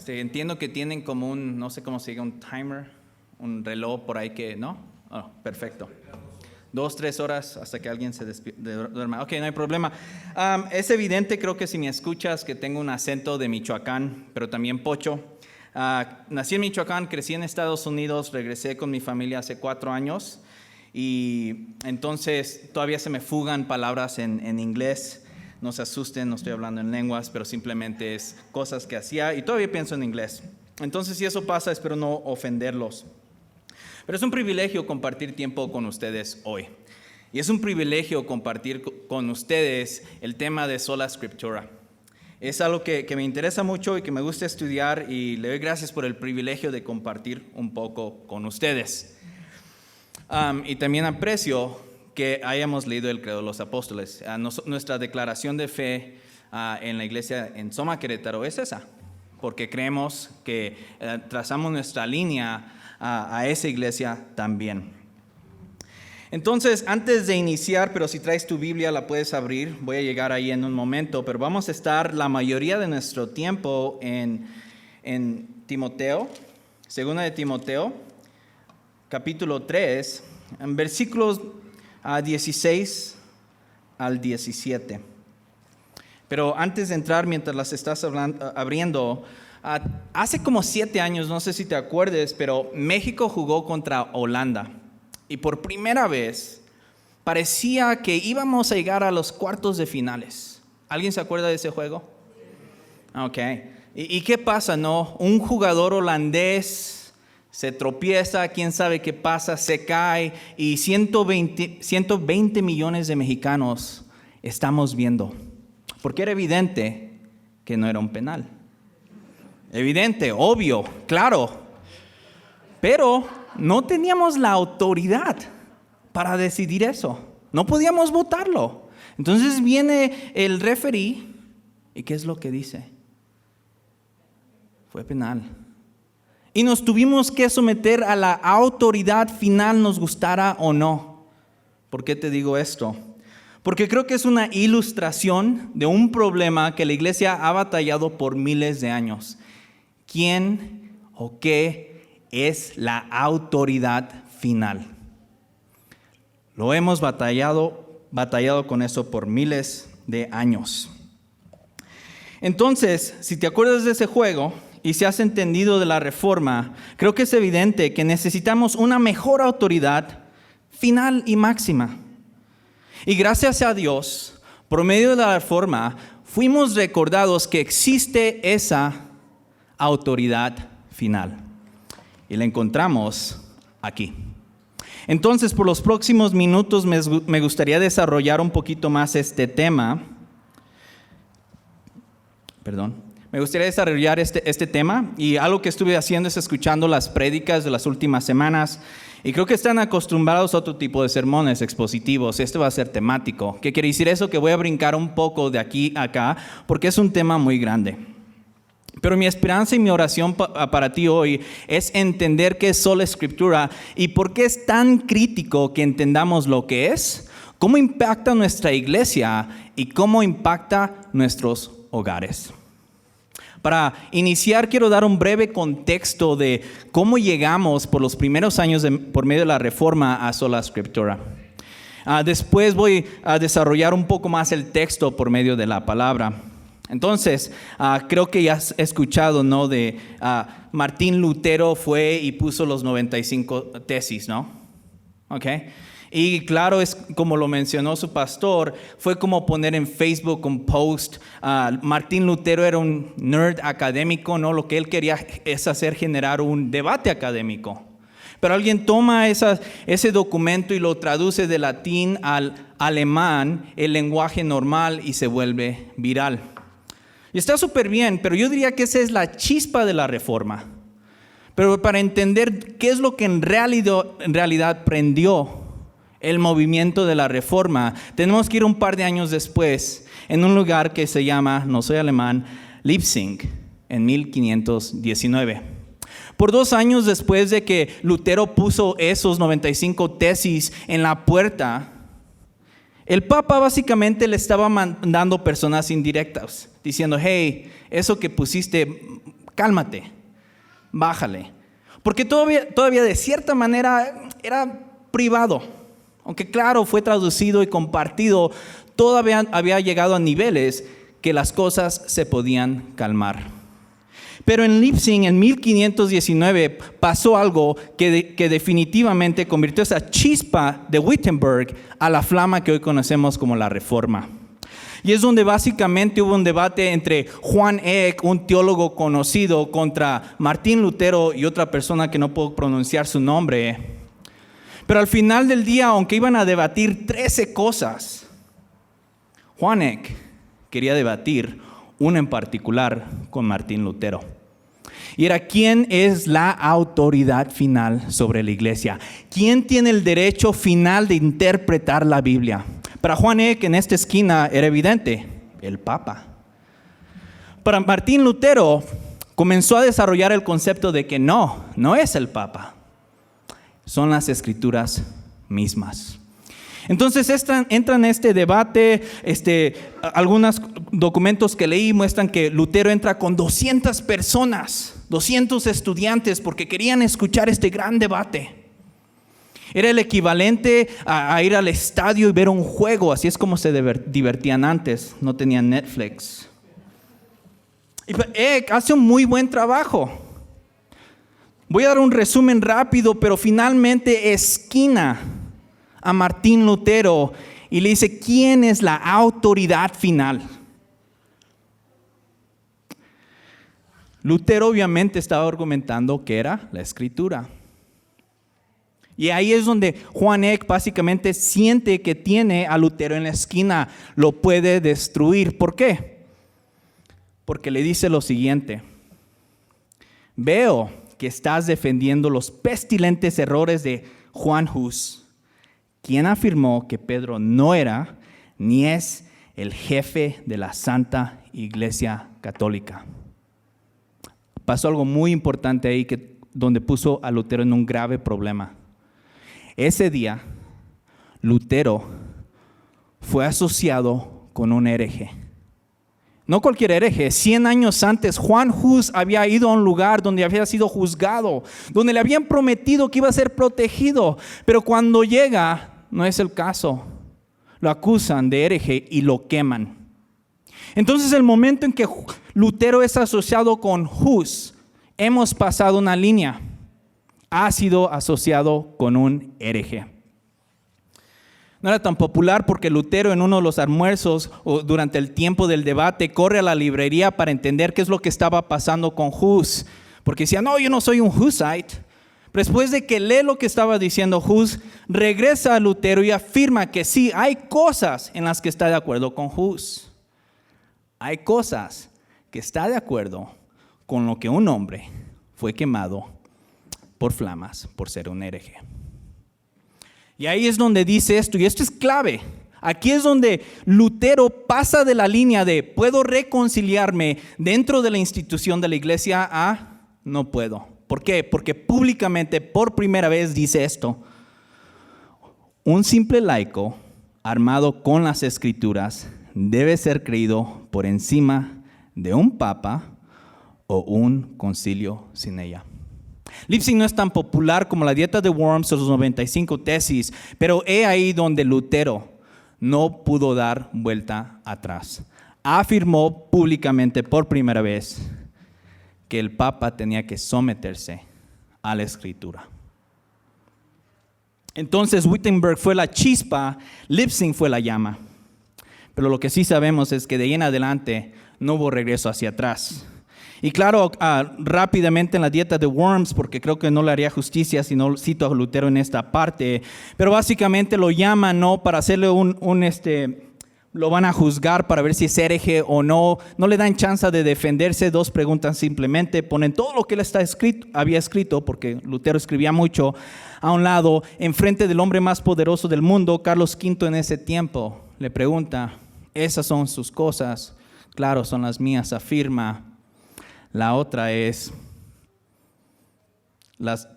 Entiendo que tienen como un, no sé cómo se diga, un timer, un reloj por ahí que, ¿no? Oh, perfecto. 2-3 horas hasta que alguien se duerma. Ok, no hay problema. Es evidente, creo que si me escuchas, que tengo un acento de Michoacán, pero también pocho. Nací en Michoacán, crecí en Estados Unidos, regresé con mi familia hace 4 años y entonces todavía se me fugan palabras en inglés. No se asusten, no estoy hablando en lenguas, pero simplemente es cosas que hacía y todavía pienso en inglés. Entonces, si eso pasa, espero no ofenderlos. Pero es un privilegio compartir tiempo con ustedes hoy. Y es un privilegio compartir con ustedes el tema de Sola Scriptura. Es algo que me interesa mucho y que me gusta estudiar y le doy gracias por el privilegio de compartir un poco con ustedes. Y también aprecio que hayamos leído el Credo de los Apóstoles. Nuestra declaración de fe en la iglesia en Soma, Querétaro es esa, porque creemos que trazamos nuestra línea a esa iglesia también. Entonces, antes de iniciar, pero si traes tu Biblia la puedes abrir, voy a llegar ahí en un momento, pero vamos a estar la mayoría de nuestro tiempo en Timoteo, segunda de Timoteo, capítulo 3, en versículos 16 al 17. Pero antes de entrar, mientras las estás abriendo, hace como 7 años, no sé si te acuerdes, pero México jugó contra Holanda. Y por primera vez parecía que íbamos a llegar a los cuartos de finales. ¿Alguien se acuerda de ese juego? Ok. ¿Y qué pasa, no? Un jugador holandés se tropieza, quién sabe qué pasa, se cae y 120 millones de mexicanos estamos viendo. Porque era evidente que no era un penal. Evidente, obvio, claro. Pero no teníamos la autoridad para decidir eso. No podíamos votarlo. Entonces viene el referee y ¿qué es lo que dice? Fue penal. Y nos tuvimos que someter a la autoridad final, nos gustara o no. ¿Por qué te digo esto? Porque creo que es una ilustración de un problema que la iglesia ha batallado por miles de años. ¿Quién o qué es la autoridad final? Lo hemos batallado con eso por miles de años. Entonces, si te acuerdas de ese juego y si has entendido de la reforma, creo que es evidente que necesitamos una mejor autoridad final y máxima. Y gracias a Dios, por medio de la reforma, fuimos recordados que existe esa autoridad final. Y la encontramos aquí. Entonces, por los próximos minutos me gustaría desarrollar un poquito más este tema. Me gustaría desarrollar este tema y algo que estuve haciendo es escuchando las prédicas de las últimas semanas y creo que están acostumbrados a otro tipo de sermones expositivos. Este va a ser temático. ¿Qué quiere decir eso? Que voy a brincar un poco de aquí a acá porque es un tema muy grande. Pero mi esperanza y mi oración para ti hoy es entender qué es sola escritura y por qué es tan crítico que entendamos lo que es, cómo impacta nuestra iglesia y cómo impacta nuestros hogares. Para iniciar, quiero dar un breve contexto de cómo llegamos por los primeros años por medio de la reforma a sola escritura. Después voy a desarrollar un poco más el texto por medio de la palabra. Entonces, creo que ya has escuchado, ¿no? De Martín Lutero fue y puso los 95 tesis, ¿no? Okay. Y claro, es como lo mencionó su pastor, fue como poner en Facebook un post. Martín Lutero era un nerd académico, ¿no? Lo que él quería es generar un debate académico. Pero alguien toma ese documento y lo traduce de latín al alemán, el lenguaje normal, y se vuelve viral. Y está súper bien, pero yo diría que esa es la chispa de la reforma. Pero para entender qué es lo que en realidad prendió el movimiento de la reforma, tenemos que ir un par de años después en un lugar que se llama, no soy alemán, Leipzig, en 1519. Por 2 años después de que Lutero puso esos 95 tesis en la puerta, el Papa básicamente le estaba mandando personas indirectas, diciendo, hey, eso que pusiste cálmate, bájale. Porque todavía de cierta manera era privado. Aunque claro, fue traducido y compartido, todavía había llegado a niveles que las cosas se podían calmar. Pero en Leipzig, en 1519, pasó algo que definitivamente convirtió esa chispa de Wittenberg a la flama que hoy conocemos como la Reforma. Y es donde básicamente hubo un debate entre Juan Eck, un teólogo conocido, contra Martín Lutero y otra persona que no puedo pronunciar su nombre. Pero al final del día, aunque iban a debatir 13 cosas, Juan Eck quería debatir una en particular con Martín Lutero. Y era: ¿quién es la autoridad final sobre la iglesia? ¿Quién tiene el derecho final de interpretar la Biblia? Para Juan Eck, en esta esquina era evidente: el Papa. Para Martín Lutero, comenzó a desarrollar el concepto de que no es el Papa. Son las Escrituras mismas. Entonces entran en este debate. Algunos documentos que leí muestran que Lutero entra con 200 personas, 200 estudiantes, porque querían escuchar este gran debate. Era el equivalente a ir al estadio y ver un juego. Así es como se divertían antes. No tenían Netflix. Y Eck hace un muy buen trabajo. Voy a dar un resumen rápido, pero finalmente esquina a Martín Lutero y le dice: ¿quién es la autoridad final? Lutero obviamente estaba argumentando que era la Escritura. Y ahí es donde Juan Eck básicamente siente que tiene a Lutero en la esquina, lo puede destruir. ¿Por qué? Porque le dice lo siguiente: veo que estás defendiendo los pestilentes errores de Juan Hus, quien afirmó que Pedro no era ni es el jefe de la Santa Iglesia Católica. Pasó algo muy importante ahí donde puso a Lutero en un grave problema. Ese día, Lutero fue asociado con un hereje. No cualquier hereje. 100 años antes, Juan Hus había ido a un lugar donde había sido juzgado, donde le habían prometido que iba a ser protegido. Pero cuando llega, no es el caso. Lo acusan de hereje y lo queman. Entonces, el momento en que Lutero es asociado con Hus, hemos pasado una línea. Ha sido asociado con un hereje. No era tan popular porque Lutero, en uno de los almuerzos o durante el tiempo del debate, corre a la librería para entender qué es lo que estaba pasando con Hus. Porque decía: no, yo no soy un Husite. Pero después de que lee lo que estaba diciendo Hus, regresa a Lutero y afirma que sí, hay cosas en las que está de acuerdo con Hus. Hay cosas que está de acuerdo con lo que un hombre fue quemado por flamas por ser un hereje. Y ahí es donde dice esto, y esto es clave. Aquí es donde Lutero pasa de la línea de puedo reconciliarme dentro de la institución de la iglesia a no puedo. ¿Por qué? Porque públicamente por primera vez dice esto: un simple laico armado con las Escrituras debe ser creído por encima de un papa o un concilio sin ella. Leipzig no es tan popular como la dieta de Worms o sus 95 tesis, pero he ahí donde Lutero no pudo dar vuelta atrás. Afirmó públicamente por primera vez que el Papa tenía que someterse a la Escritura. Entonces Wittenberg fue la chispa, Leipzig fue la llama. Pero lo que sí sabemos es que de ahí en adelante no hubo regreso hacia atrás. Y claro, rápidamente en la dieta de Worms, porque creo que no le haría justicia si no cito a Lutero en esta parte, pero básicamente lo llaman, ¿no?, para hacerle lo van a juzgar para ver si es hereje o no. No le dan chance de defenderse. 2 preguntas simplemente. Ponen todo lo que él había escrito, porque Lutero escribía mucho, a un lado, enfrente del hombre más poderoso del mundo, Carlos V en ese tiempo. Le pregunta: ¿esas son sus cosas? Claro, son las mías, afirma. La otra es: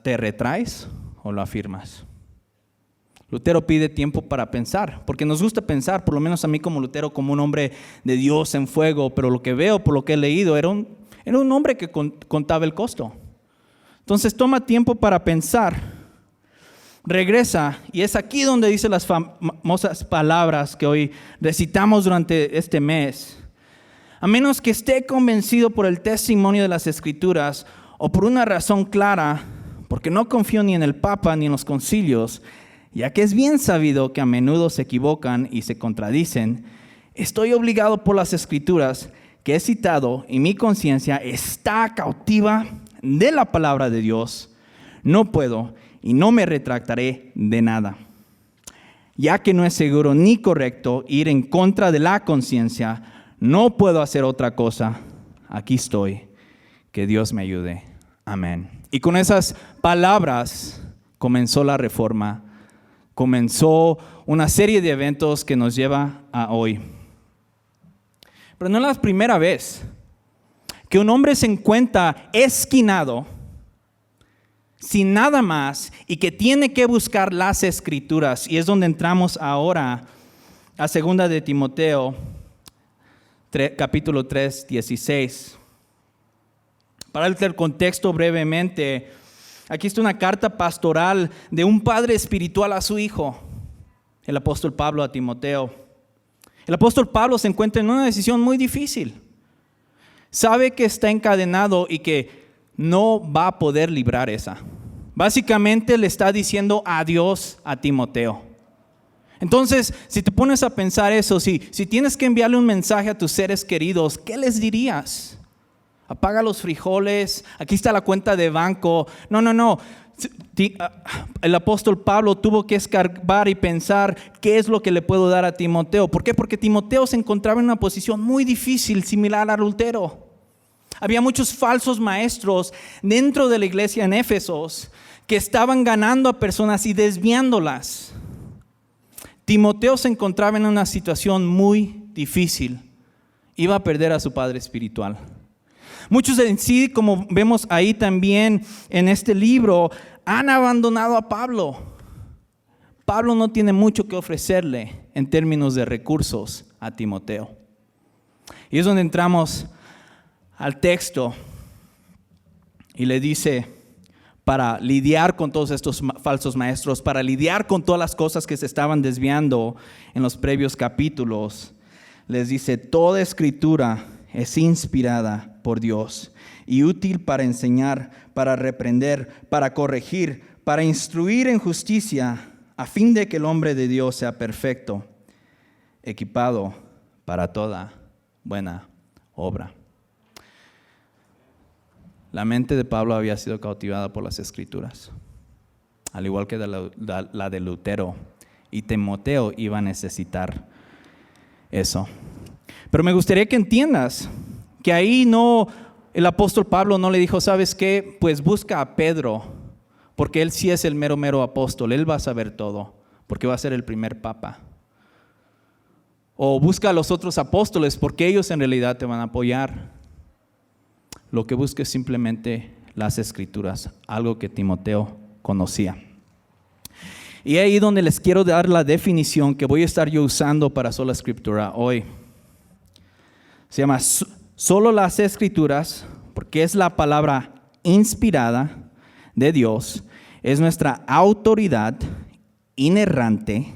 ¿te retraes o lo afirmas? Lutero pide tiempo para pensar, porque nos gusta pensar, por lo menos a mí como Lutero, como un hombre de Dios en fuego, pero lo que veo por lo que he leído era Era un hombre que contaba el costo. Entonces toma tiempo para pensar, regresa, y es aquí donde dice las famosas palabras que hoy recitamos durante este mes. A menos que esté convencido por el testimonio de las Escrituras o por una razón clara, porque no confío ni en el Papa ni en los concilios, ya que es bien sabido que a menudo se equivocan y se contradicen, estoy obligado por las Escrituras que he citado y mi conciencia está cautiva de la palabra de Dios. No puedo y no me retractaré de nada, ya que no es seguro ni correcto ir en contra de la conciencia. No puedo hacer otra cosa. Aquí estoy. Que Dios me ayude. Amén. Y con esas palabras comenzó la reforma. Comenzó una serie de eventos que nos lleva a hoy. Pero no es la primera vez que un hombre se encuentra esquinado, sin nada más, y que tiene que buscar las Escrituras. Y es donde entramos ahora a 2 de Timoteo, capítulo 3, 16. Para el contexto brevemente, aquí está una carta pastoral de un padre espiritual a su hijo, el apóstol Pablo a Timoteo. El apóstol Pablo se encuentra en una decisión muy difícil. Sabe que está encadenado y que no va a poder librar esa. Básicamente le está diciendo adiós a Timoteo. Entonces, si te pones a pensar eso, si tienes que enviarle un mensaje a tus seres queridos, ¿qué les dirías? Apaga los frijoles, aquí está la cuenta de banco. No. El apóstol Pablo tuvo que escarbar y pensar qué es lo que le puedo dar a Timoteo. ¿Por qué? Porque Timoteo se encontraba en una posición muy difícil, similar al adulterio. Había muchos falsos maestros dentro de la iglesia en Éfesos que estaban ganando a personas y desviándolas. Timoteo se encontraba en una situación muy difícil. Iba a perder a su padre espiritual. Muchos en sí, como vemos ahí también en este libro, han abandonado a Pablo. Pablo no tiene mucho que ofrecerle en términos de recursos a Timoteo. Y es donde entramos al texto y le dice, para lidiar con todos estos falsos maestros, para lidiar con todas las cosas que se estaban desviando en los previos capítulos, les dice, toda escritura es inspirada por Dios y útil para enseñar, para reprender, para corregir, para instruir en justicia, a fin de que el hombre de Dios sea perfecto, equipado para toda buena obra. La mente de Pablo había sido cautivada por las Escrituras, al igual que la de Lutero, y Timoteo iba a necesitar eso. Pero me gustaría que entiendas que ahí el apóstol Pablo no le dijo, ¿sabes qué? Pues busca a Pedro, porque él sí es el mero apóstol, él va a saber todo, porque va a ser el primer papa. O busca a los otros apóstoles, porque ellos en realidad te van a apoyar. Lo que busca es simplemente las Escrituras, algo que Timoteo conocía. Y ahí donde les quiero dar la definición que voy a estar yo usando para Sola Escritura hoy. Se llama solo las Escrituras, porque es la palabra inspirada de Dios, es nuestra autoridad inerrante,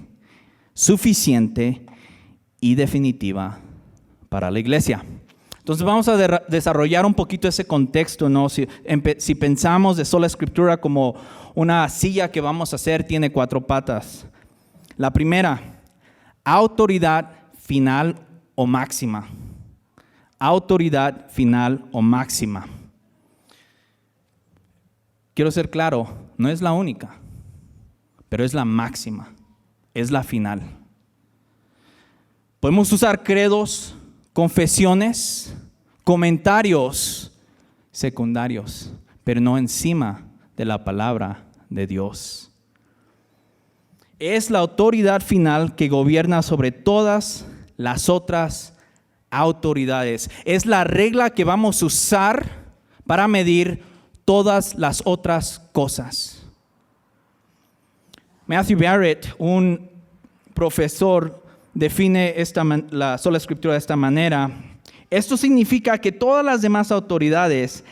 suficiente y definitiva para la iglesia. Entonces vamos a desarrollar un poquito ese contexto, ¿no? Si pensamos de Sola Escritura como una silla que vamos a hacer, tiene 4 patas. La primera, autoridad final o máxima. Autoridad final o máxima. Quiero ser claro, no es la única, pero es la máxima, es la final. Podemos usar credos, confesiones, comentarios secundarios, pero no encima de la palabra de Dios. Es la autoridad final que gobierna sobre todas las otras autoridades. Es la regla que vamos a usar para medir todas las otras cosas. Matthew Barrett, un profesor, define la sola escritura de esta manera. Esto significa que todas las demás autoridades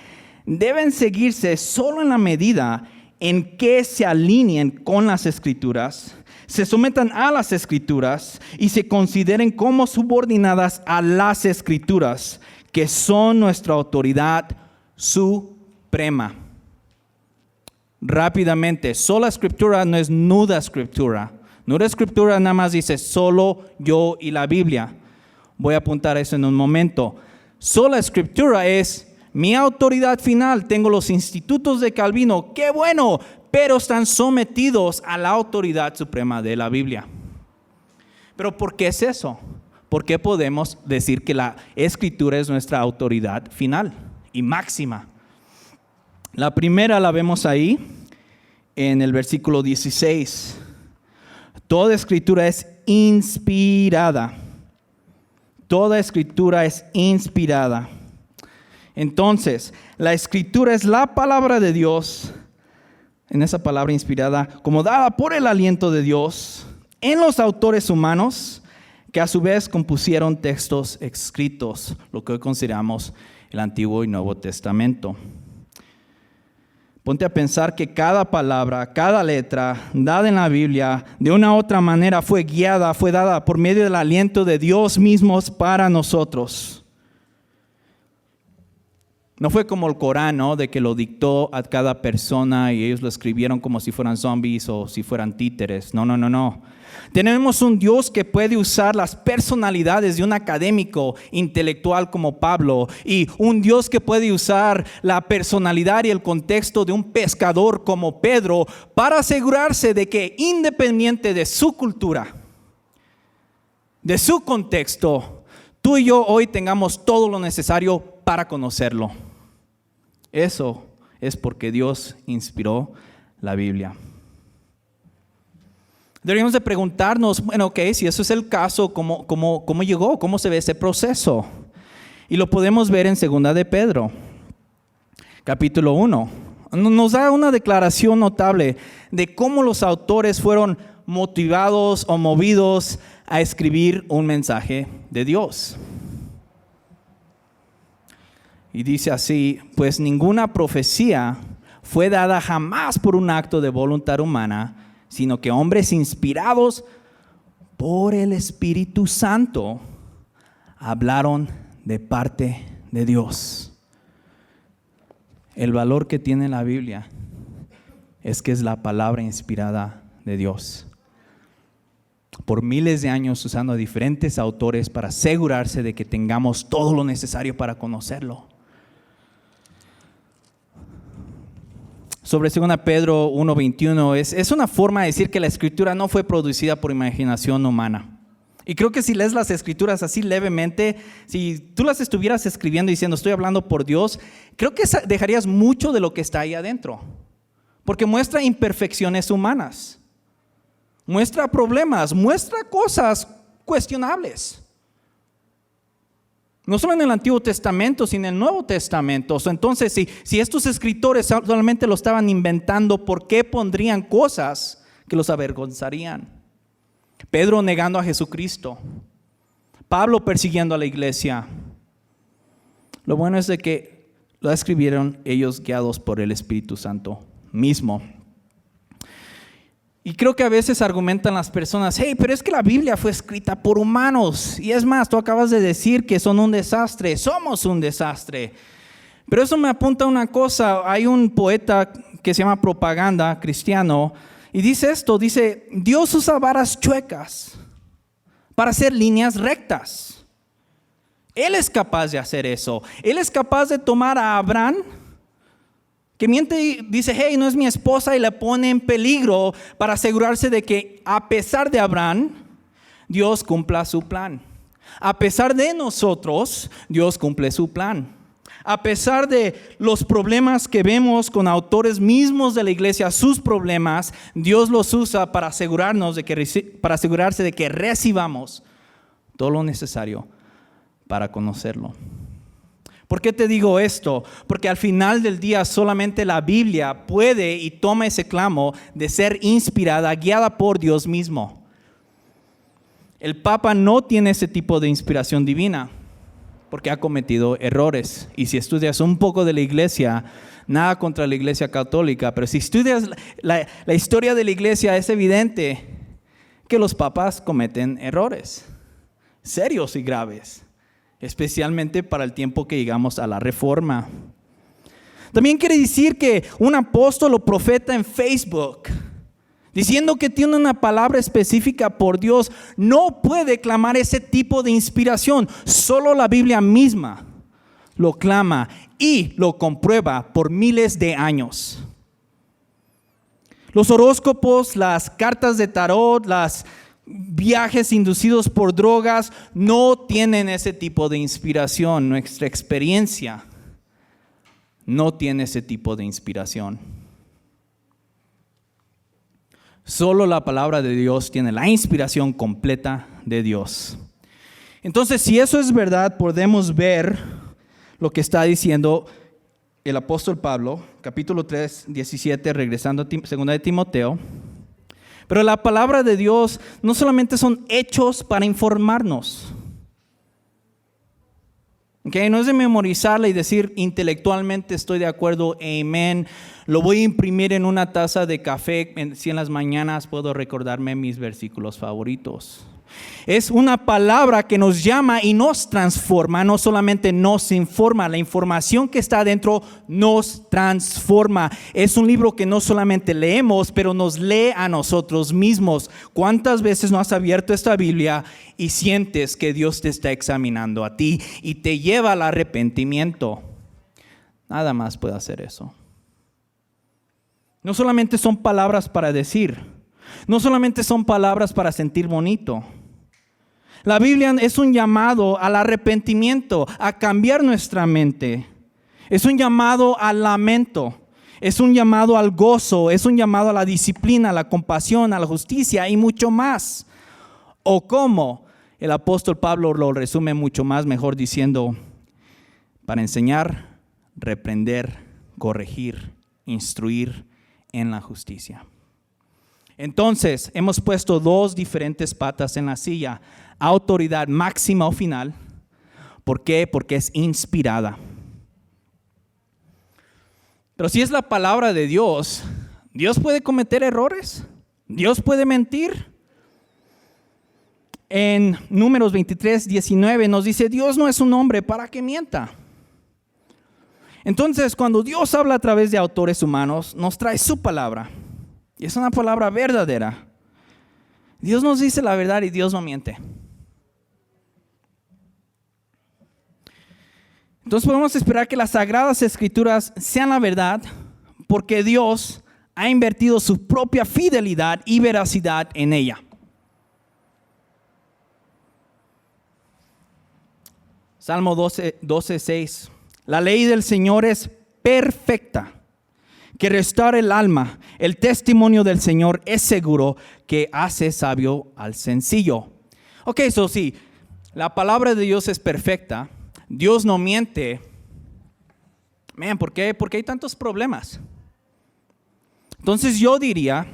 deben seguirse solo en la medida en que se alineen con las Escrituras, se sometan a las Escrituras y se consideren como subordinadas a las Escrituras, que son nuestra autoridad suprema. Rápidamente, sola Escritura no es nuda Escritura. Nuda Escritura nada más dice solo yo y la Biblia. Voy a apuntar eso en un momento. Sola Escritura es mi autoridad final. Tengo los institutos de Calvino, qué bueno, pero están sometidos a la autoridad suprema de la Biblia. ¿Pero por qué es eso? ¿Por qué podemos decir que la Escritura es nuestra autoridad final y máxima? La primera la vemos ahí en el versículo 16. Toda Escritura es inspirada. Toda Escritura es inspirada. Entonces, la Escritura es la palabra de Dios, en esa palabra inspirada, como dada por el aliento de Dios, en los autores humanos, que a su vez compusieron textos escritos, lo que hoy consideramos el Antiguo y Nuevo Testamento. Ponte a pensar que cada palabra, cada letra dada en la Biblia, de una u otra manera fue guiada, fue dada por medio del aliento de Dios mismo para nosotros. No fue como el Corán, ¿no? De que lo dictó a cada persona y ellos lo escribieron como si fueran zombies o si fueran títeres. No. Tenemos un Dios que puede usar las personalidades de un académico intelectual como Pablo y un Dios que puede usar la personalidad y el contexto de un pescador como Pedro para asegurarse de que, independiente de su cultura, de su contexto, tú y yo hoy tengamos todo lo necesario para conocerlo. Eso es porque Dios inspiró la Biblia. Deberíamos de preguntarnos, bueno, ok, si eso es el caso, ¿cómo llegó? ¿Cómo se ve ese proceso? Y lo podemos ver en 2 de Pedro, capítulo 1. Nos da una declaración notable de cómo los autores fueron motivados o movidos a escribir un mensaje de Dios. Y dice así, pues ninguna profecía fue dada jamás por un acto de voluntad humana, sino que hombres inspirados por el Espíritu Santo hablaron de parte de Dios. El valor que tiene la Biblia es que es la palabra inspirada de Dios. Por miles de años usando a diferentes autores para asegurarse de que tengamos todo lo necesario para conocerlo. Sobre 2 Pedro 1:21 es una forma de decir que la Escritura no fue producida por imaginación humana. Y creo que si lees las Escrituras así levemente, si tú las estuvieras escribiendo diciendo estoy hablando por Dios, creo que dejarías mucho de lo que está ahí adentro. Porque muestra imperfecciones humanas, muestra problemas, muestra cosas cuestionables. No solo en el Antiguo Testamento, sino en el Nuevo Testamento. Entonces, si estos escritores solamente lo estaban inventando, ¿por qué pondrían cosas que los avergonzarían? Pedro negando a Jesucristo, Pablo persiguiendo a la iglesia. Lo bueno es de que lo escribieron ellos guiados por el Espíritu Santo mismo. Y creo que a veces argumentan las personas, hey, pero es que la Biblia fue escrita por humanos. Y es más, tú acabas de decir que son un desastre, somos un desastre. Pero eso me apunta a una cosa, hay un poeta que se llama Propaganda cristiano, y dice esto, dice, Dios usa varas chuecas para hacer líneas rectas. Él es capaz de hacer eso. Él es capaz de tomar a Abraham, que miente y dice, hey, no es mi esposa, y la pone en peligro para asegurarse de que a pesar de Abraham, Dios cumpla su plan. A pesar de nosotros, Dios cumple su plan. A pesar de los problemas que vemos con autores mismos de la iglesia, sus problemas, Dios los usa para asegurarnos para asegurarse de que recibamos todo lo necesario para conocerlo. ¿Por qué te digo esto? Porque al final del día solamente la Biblia puede y toma ese clamo de ser inspirada, guiada por Dios mismo. El Papa no tiene ese tipo de inspiración divina. porque ha cometido errores. Y si estudias un poco de la iglesia, nada contra la iglesia católica, pero si estudias la historia de la iglesia, es evidente que los papas cometen errores serios y graves, especialmente para el tiempo que llegamos a la Reforma. También quiere decir que un apóstol o profeta en Facebook, diciendo que tiene una palabra específica por Dios, no puede clamar ese tipo de inspiración. Solo la Biblia misma lo clama y lo comprueba por miles de años. Los horóscopos, las cartas de tarot, los viajes inducidos por drogas no tienen ese tipo de inspiración. Nuestra experiencia no tiene ese tipo de inspiración. Solo la palabra de Dios tiene la inspiración completa de Dios. Entonces, si eso es verdad, podemos ver lo que está diciendo el apóstol Pablo, capítulo 3, 17, regresando a 2 de Timoteo. Pero la palabra de Dios no solamente son hechos para informarnos. Okay, no es de memorizarla y decir intelectualmente estoy de acuerdo, amén. Lo voy a imprimir en una taza de café, si en las mañanas puedo recordarme mis versículos favoritos. Es una palabra que nos llama y nos transforma, no solamente nos informa. La información que está adentro nos transforma. Es un libro que no solamente leemos, pero nos lee a nosotros mismos. ¿Cuántas veces no has abierto esta Biblia y sientes que Dios te está examinando a ti y te lleva al arrepentimiento? Nada más puede hacer eso. No solamente son palabras para decir, no solamente son palabras para sentir bonito. La Biblia es un llamado al arrepentimiento, a cambiar nuestra mente. Es un llamado al lamento, es un llamado al gozo, es un llamado a la disciplina, a la compasión, a la justicia y mucho más. O como el apóstol Pablo lo resume mucho más mejor diciendo, para enseñar, reprender, corregir, instruir en la justicia. Entonces, hemos puesto dos diferentes patas en la silla. Autoridad máxima o final. ¿Por qué? Porque es inspirada. Pero si es la palabra de Dios, ¿Dios puede cometer errores? ¿Dios puede mentir? En Números 23, 19 nos dice, Dios no es un hombre para que mienta. Entonces, cuando Dios habla a través de autores humanos, nos trae su palabra. Y es una palabra verdadera. Dios nos dice la verdad y Dios no miente. Entonces podemos esperar que las Sagradas Escrituras sean la verdad porque Dios ha invertido su propia fidelidad y veracidad en ella. Salmo 12, 6. La ley del Señor es perfecta, que restaura el alma. El testimonio del Señor es seguro, que hace sabio al sencillo. Ok, eso sí, la palabra de Dios es perfecta. Dios no miente. ¿Por qué? Porque hay tantos problemas. Entonces yo diría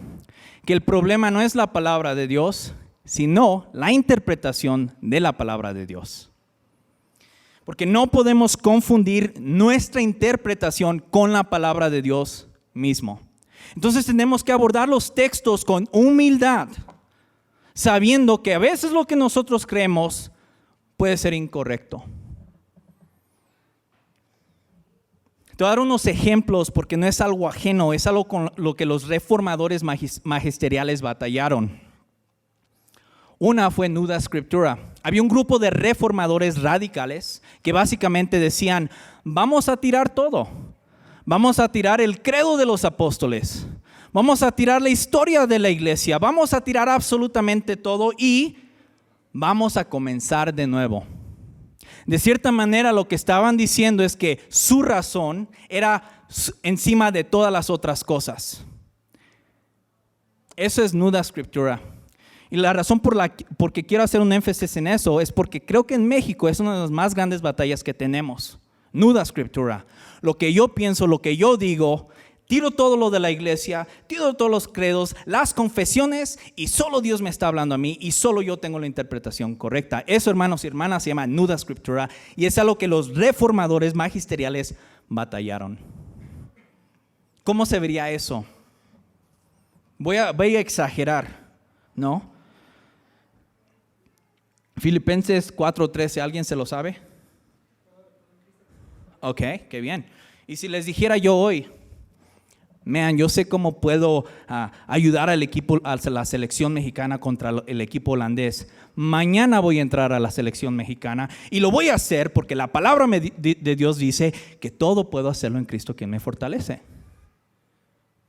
que el problema no es la palabra de Dios, sino la interpretación de la palabra de Dios. Porque no podemos confundir nuestra interpretación con la palabra de Dios mismo. Entonces tenemos que abordar los textos con humildad, sabiendo que a veces lo que nosotros creemos puede ser incorrecto. Te voy a dar unos ejemplos porque no es algo ajeno, es algo con lo que los reformadores magisteriales batallaron. Una fue Nuda Scriptura. Había un grupo de reformadores radicales que básicamente decían, vamos a tirar todo. Vamos a tirar el credo de los apóstoles. Vamos a tirar la historia de la iglesia. Vamos a tirar absolutamente todo y vamos a comenzar de nuevo. De cierta manera lo que estaban diciendo es que su razón era encima de todas las otras cosas. Eso es Nuda Scriptura. Y la razón por que quiero hacer un énfasis en eso es porque creo que en México es una de las más grandes batallas que tenemos. Nuda Scriptura. Lo que yo pienso, lo que yo digo, Tiro todo lo de la iglesia, tiro todos los credos, las confesiones y solo Dios me está hablando a mí y solo yo tengo la interpretación correcta. Eso, hermanos y hermanas, se llama nuda scriptura y es algo que los reformadores magisteriales batallaron. ¿Cómo se vería eso? Voy a exagerar, ¿no? Filipenses 4:13, ¿alguien se lo sabe? Ok, qué bien. Y si les dijera yo hoy, yo sé cómo puedo ayudar al equipo, a la selección mexicana contra el equipo holandés. Mañana voy a entrar a la selección mexicana y lo voy a hacer porque la palabra de Dios dice que todo puedo hacerlo en Cristo quien me fortalece.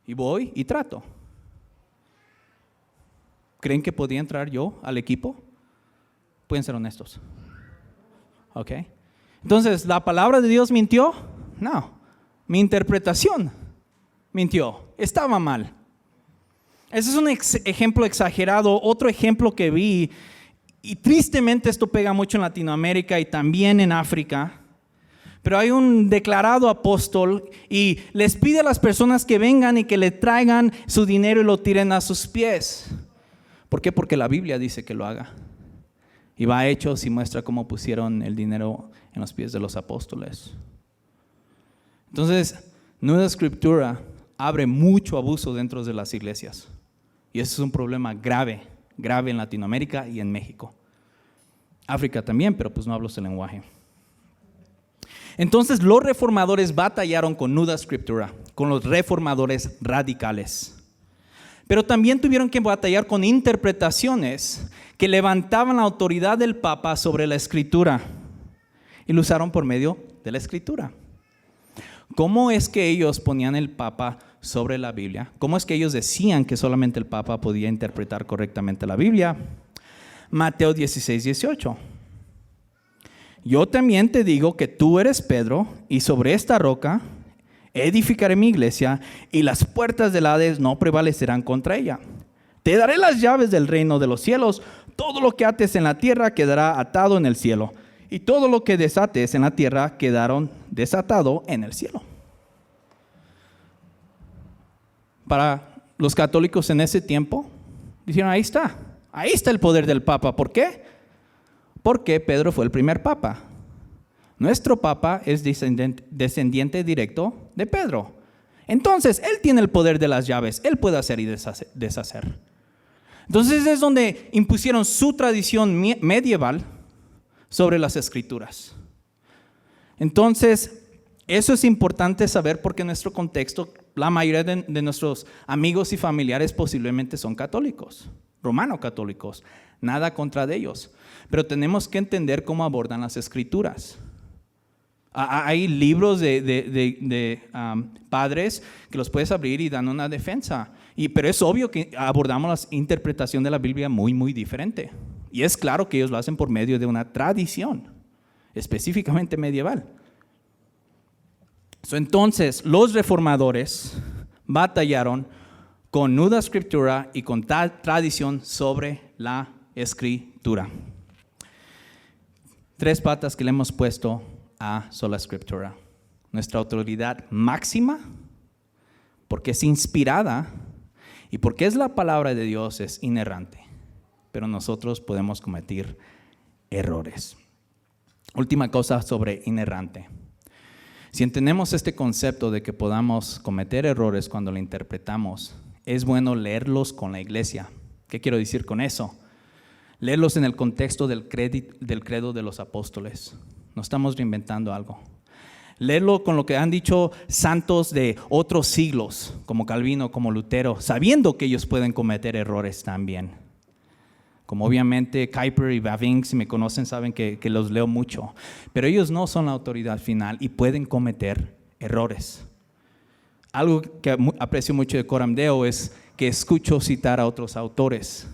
Y voy y trato. ¿Creen que podía entrar yo al equipo? Pueden ser honestos. Ok. Entonces, ¿la palabra de Dios mintió? No. Mi interpretación mintió, estaba mal. Ese es un ejemplo exagerado. Otro ejemplo que vi, y tristemente esto pega mucho en Latinoamérica y también en África, pero hay un declarado apóstol y les pide a las personas que vengan y que le traigan su dinero y lo tiren a sus pies. ¿Por qué? Porque la Biblia dice que lo haga. Y va a Hechos y muestra cómo pusieron el dinero en los pies de los apóstoles. Entonces, nuda escritura abre mucho abuso dentro de las iglesias. Y eso es un problema grave en Latinoamérica y en México. África también, pero pues no hablo ese lenguaje. Entonces los reformadores batallaron con nuda escritura, con los reformadores radicales. Pero también tuvieron que batallar con interpretaciones que levantaban la autoridad del Papa sobre la Escritura. Y lo usaron por medio de la Escritura. ¿Cómo es que ellos ponían el Papa sobre la Biblia? ¿Cómo es que ellos decían que solamente el Papa podía interpretar correctamente la Biblia? Mateo 16:18. Yo también te digo que tú eres Pedro, y sobre esta roca edificaré mi iglesia, y las puertas del Hades no prevalecerán contra ella. Te daré las llaves del reino de los cielos. Todo lo que ates en la tierra quedará atado en el cielo, y todo lo que desates en la tierra quedará desatado en el cielo. Para los católicos en ese tiempo, dijeron, ahí está el poder del Papa. ¿Por qué? Porque Pedro fue el primer Papa. Nuestro Papa es descendiente directo de Pedro. Entonces, él tiene el poder de las llaves. Él puede hacer y deshacer. Entonces es donde impusieron su tradición medieval sobre las escrituras. Entonces, eso es importante saber porque en nuestro contexto, la mayoría de nuestros amigos y familiares posiblemente son católicos, romano-católicos. Nada contra de ellos. Pero tenemos que entender cómo abordan las escrituras. Hay libros de padres que los puedes abrir y dan una defensa. Pero es obvio que abordamos la interpretación de la Biblia muy, muy diferente. Y es claro que ellos lo hacen por medio de una tradición, específicamente medieval. Entonces, los reformadores batallaron con nuda escritura y con tradición sobre la escritura. 3 patas que le hemos puesto a sola escritura. Nuestra autoridad máxima, porque es inspirada y porque es la palabra de Dios, es inerrante. Pero nosotros podemos cometer errores. Última cosa sobre inerrante. Si entendemos este concepto de que podamos cometer errores cuando lo interpretamos, es bueno leerlos con la iglesia. ¿Qué quiero decir con eso? Leerlos en el contexto del credo de los apóstoles. No estamos reinventando algo. Leerlo con lo que han dicho santos de otros siglos, como Calvino, como Lutero, sabiendo que ellos pueden cometer errores también. Como obviamente Kuyper y Bavinck, si me conocen, saben que los leo mucho. Pero ellos no son la autoridad final y pueden cometer errores. Algo que aprecio mucho de Coram Deo es que escucho citar a otros autores.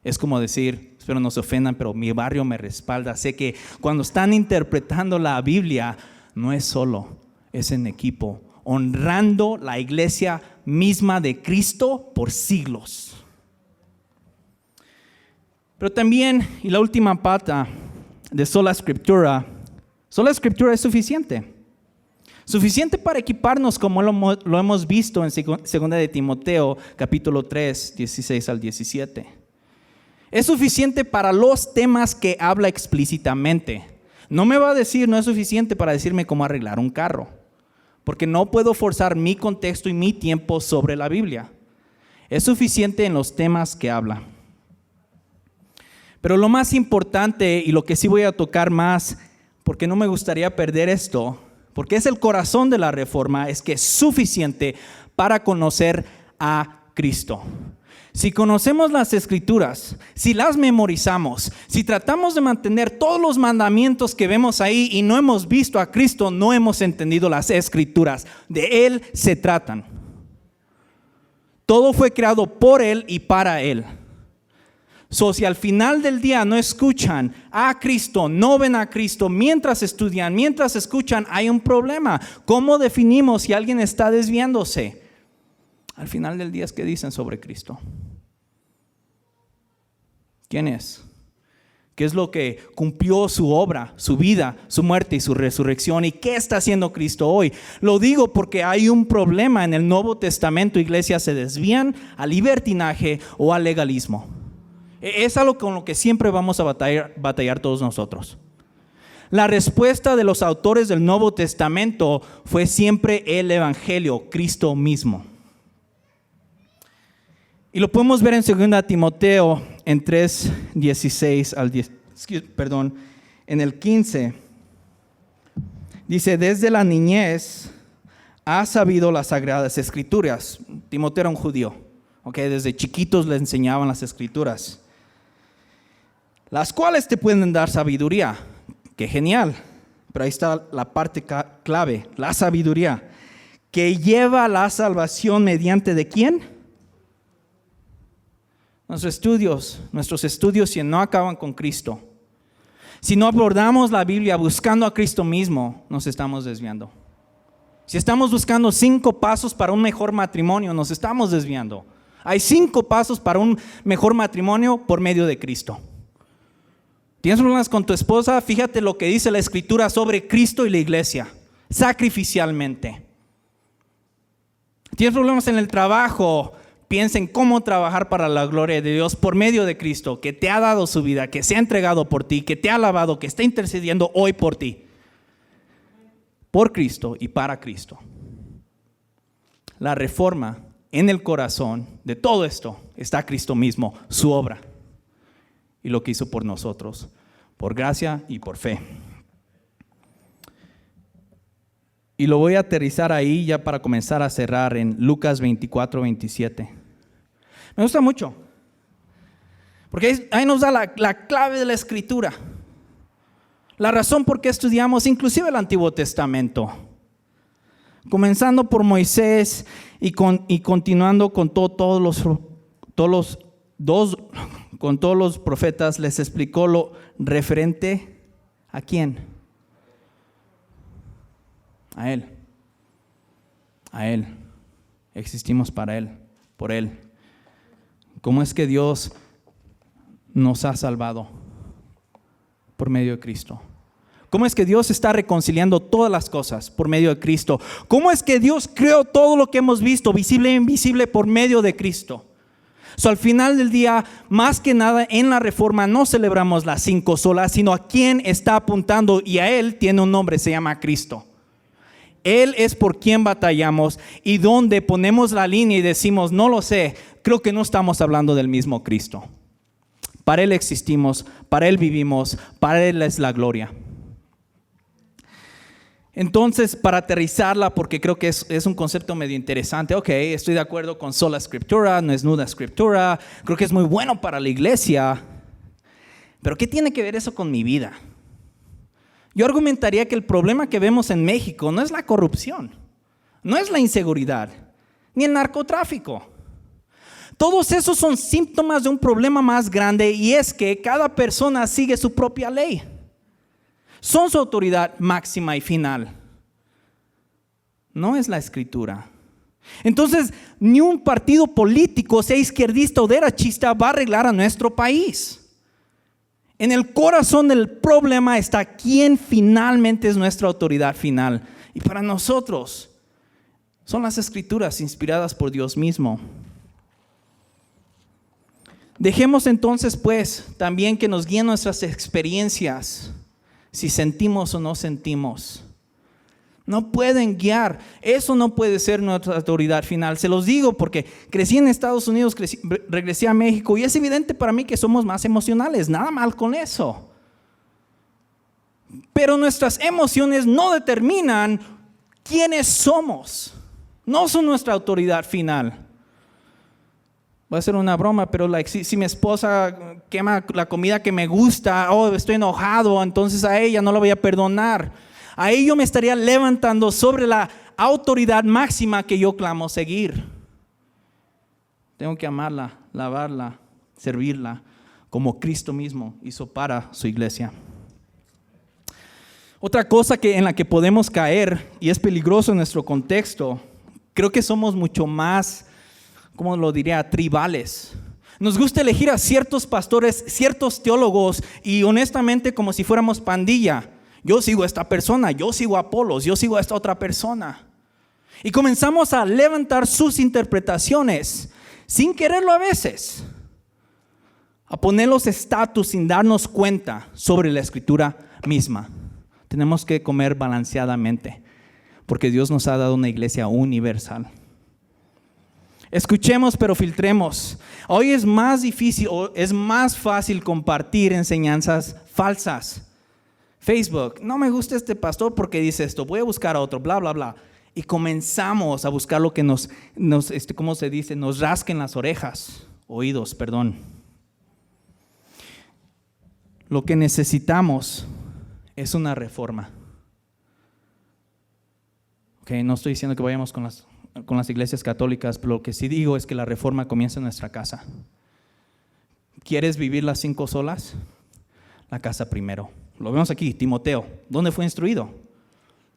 Es como decir, espero no se ofendan, pero mi barrio me respalda. Sé que cuando están interpretando la Biblia, no es solo, es en equipo, honrando la iglesia misma de Cristo por siglos. Pero también, y la última pata de sola escritura es suficiente. Suficiente para equiparnos como lo hemos visto en 2 de Timoteo, capítulo 3, 16 al 17. Es suficiente para los temas que habla explícitamente. No me va a decir, no es suficiente para decirme cómo arreglar un carro, porque no puedo forzar mi contexto y mi tiempo sobre la Biblia. Es suficiente en los temas que habla. Pero lo más importante y lo que sí voy a tocar más, porque no me gustaría perder esto, porque es el corazón de la reforma, es que es suficiente para conocer a Cristo. Si conocemos las Escrituras, si las memorizamos, si tratamos de mantener todos los mandamientos que vemos ahí y no hemos visto a Cristo, no hemos entendido las Escrituras. De Él se tratan. Todo fue creado por Él y para Él. Si al final del día no escuchan a Cristo, no ven a Cristo, mientras estudian, mientras escuchan, hay un problema. ¿Cómo definimos si alguien está desviándose? Al final del día es que dicen sobre Cristo. ¿Quién es? ¿Qué es lo que cumplió su obra, su vida, su muerte y su resurrección? ¿Y qué está haciendo Cristo hoy? Lo digo porque hay un problema en el Nuevo Testamento. Iglesias se desvían al libertinaje o al legalismo. Es algo con lo que siempre vamos a batallar todos nosotros. La respuesta de los autores del Nuevo Testamento fue siempre el Evangelio, Cristo mismo. Y lo podemos ver en 2 Timoteo en 3, 16 al 10, en el 15. Dice, desde la niñez has sabido las sagradas escrituras. Timoteo era un judío, desde chiquitos le enseñaban las escrituras, las cuales te pueden dar sabiduría. Qué genial, pero ahí está la parte clave, la sabiduría, que lleva a la salvación mediante ¿de quién? Nuestros estudios si no acaban con Cristo, si no abordamos la Biblia buscando a Cristo mismo, nos estamos desviando. Si estamos buscando 5 pasos para un mejor matrimonio, nos estamos desviando. Hay 5 pasos para un mejor matrimonio por medio de Cristo. ¿Tienes problemas con tu esposa? Fíjate lo que dice la Escritura sobre Cristo y la iglesia, sacrificialmente. ¿Tienes problemas en el trabajo? Piensa en cómo trabajar para la gloria de Dios por medio de Cristo, que te ha dado su vida, que se ha entregado por ti, que te ha lavado, que está intercediendo hoy por ti. Por Cristo y para Cristo. La reforma en el corazón de todo esto está Cristo mismo, su obra y lo que hizo por nosotros, por gracia y por fe. Y lo voy a aterrizar ahí ya para comenzar a cerrar en Lucas 24, 27. Me gusta mucho, porque ahí nos da la clave de la Escritura. La razón por qué estudiamos inclusive el Antiguo Testamento. Comenzando por Moisés y continuando con todos los profetas, les explicó lo referente ¿a quién? A Él. A Él. Existimos para Él, por Él. ¿Cómo es que Dios nos ha salvado? Por medio de Cristo. ¿Cómo es que Dios está reconciliando todas las cosas por medio de Cristo? ¿Cómo es que Dios creó todo lo que hemos visto, visible e invisible, por medio de Cristo? Al final del día, más que nada en la reforma no celebramos las 5 solas, sino a quién está apuntando, y a Él tiene un nombre, se llama Cristo. Él es por quien batallamos, y donde ponemos la línea y decimos, no lo sé, creo que no estamos hablando del mismo Cristo. Para Él existimos, para Él vivimos, para Él es la gloria. Entonces, para aterrizarla, porque creo que es un concepto medio interesante. Estoy de acuerdo con sola escritura, no es nuda escritura. Creo que es muy bueno para la iglesia. Pero ¿qué tiene que ver eso con mi vida? Yo argumentaría que el problema que vemos en México no es la corrupción, no es la inseguridad, ni el narcotráfico. Todos esos son síntomas de un problema más grande, y es que cada persona sigue su propia ley. Son su autoridad máxima y final. No es la Escritura. Entonces, ni un partido político, sea izquierdista o derechista, va a arreglar a nuestro país. En el corazón del problema está quién finalmente es nuestra autoridad final. Y para nosotros son las Escrituras inspiradas por Dios mismo. Dejemos entonces pues también que nos guíen nuestras experiencias, si sentimos o no sentimos. No pueden guiar, eso no puede ser nuestra autoridad final. Se los digo porque crecí en Estados Unidos, regresé a México y es evidente para mí que somos más emocionales, nada mal con eso. Pero nuestras emociones no determinan quiénes somos, no son nuestra autoridad final. Va a ser una broma, pero si mi esposa quema la comida que me gusta, estoy enojado, entonces a ella no la voy a perdonar. Ahí yo me estaría levantando sobre la autoridad máxima que yo clamo seguir. Tengo que amarla, lavarla, servirla, como Cristo mismo hizo para su iglesia. Otra cosa en la que podemos caer, y es peligroso en nuestro contexto, creo que somos mucho más, ¿cómo lo diría?, tribales. Nos gusta elegir a ciertos pastores, ciertos teólogos, y honestamente como si fuéramos pandilla. Yo sigo a esta persona, yo sigo a Apolos, yo sigo a esta otra persona. Y comenzamos a levantar sus interpretaciones, sin quererlo a veces, a poner los estatus sin darnos cuenta sobre la Escritura misma. Tenemos que comer balanceadamente, porque Dios nos ha dado una iglesia universal. Escuchemos, pero filtremos. Hoy es más difícil o es más fácil compartir enseñanzas falsas. Facebook, no me gusta este pastor porque dice esto, voy a buscar a otro, bla, bla, bla. Y comenzamos a buscar lo que ¿cómo se dice? Nos rasquen las oídos, perdón. Lo que necesitamos es una reforma. Okay, no estoy diciendo que vayamos con las iglesias católicas, pero lo que sí digo es que la reforma comienza en nuestra casa. ¿Quieres vivir las 5 solas? La casa primero. Lo vemos aquí, Timoteo. ¿Dónde fue instruido?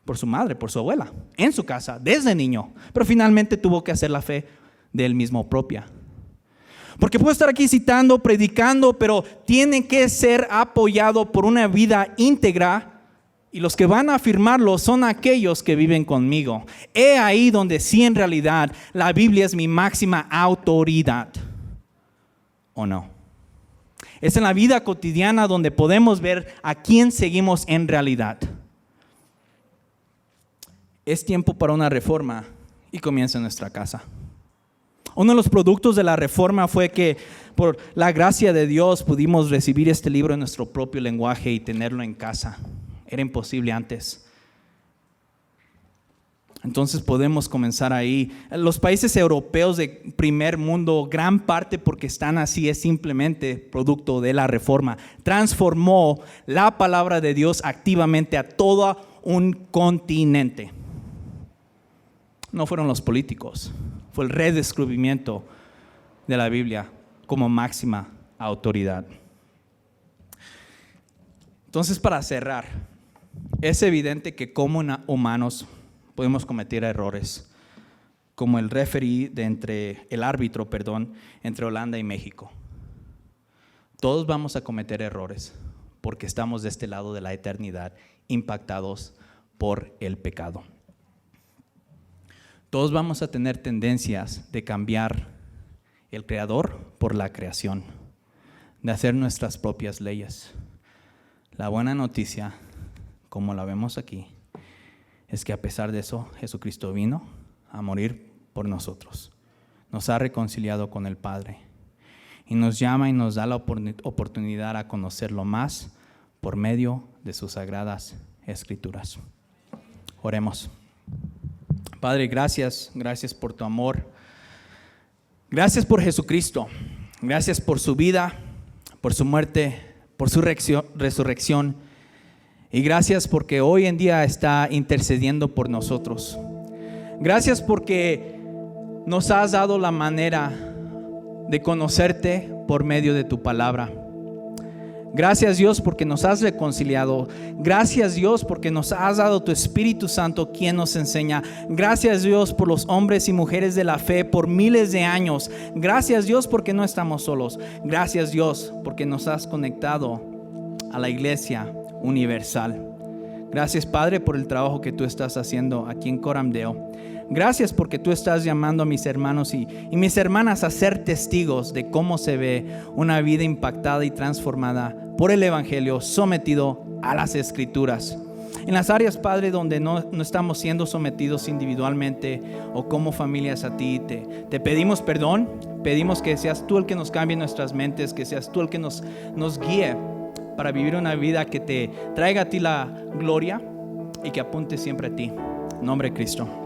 Por su madre, por su abuela, en su casa, desde niño. Pero finalmente tuvo que hacer la fe de él mismo propia. Porque puedo estar aquí citando, predicando, pero tiene que ser apoyado por una vida íntegra. Y los que van a afirmarlo son aquellos que viven conmigo. He ahí donde sí en realidad la Biblia es mi máxima autoridad. ¿O no? Es en la vida cotidiana donde podemos ver a quién seguimos en realidad. Es tiempo para una reforma y comienza en nuestra casa. Uno de los productos de la reforma fue que por la gracia de Dios pudimos recibir este libro en nuestro propio lenguaje y tenerlo en casa. Era imposible antes. Entonces podemos comenzar ahí. Los países europeos de primer mundo, gran parte porque están así, es simplemente producto de la reforma. Transformó la palabra de Dios activamente a todo un continente. No fueron los políticos, fue el redescubrimiento de la Biblia como máxima autoridad. Entonces, para cerrar, es evidente que como humanos podemos cometer errores, como el árbitro entre Holanda y México. Todos vamos a cometer errores porque estamos de este lado de la eternidad, impactados por el pecado. Todos vamos a tener tendencias de cambiar el creador por la creación, de hacer nuestras propias leyes. La buena noticia, como la vemos aquí, es que a pesar de eso, Jesucristo vino a morir por nosotros. Nos ha reconciliado con el Padre y nos llama y nos da la oportunidad a conocerlo más por medio de sus sagradas Escrituras. Oremos. Padre, gracias por tu amor. Gracias por Jesucristo. Gracias por su vida, por su muerte, por su resurrección. Y gracias porque hoy en día está intercediendo por nosotros. Gracias porque nos has dado la manera de conocerte por medio de tu palabra. Gracias, Dios, porque nos has reconciliado. Gracias, Dios, porque nos has dado tu Espíritu Santo, quien nos enseña. Gracias, Dios, por los hombres y mujeres de la fe por miles de años. Gracias, Dios, porque no estamos solos. Gracias, Dios, porque nos has conectado a la iglesia universal. Gracias, Padre, por el trabajo que tú estás haciendo aquí en Coramdale. Gracias porque tú estás llamando a mis hermanos y mis hermanas a ser testigos de cómo se ve una vida impactada y transformada por el Evangelio, sometido a las Escrituras. En las áreas, Padre, donde no estamos siendo sometidos individualmente o como familias a ti, te pedimos perdón. Pedimos que seas tú el que nos cambie nuestras mentes, que seas tú el que nos guíe para vivir una vida que te traiga a ti la gloria y que apunte siempre a ti. En nombre de Cristo.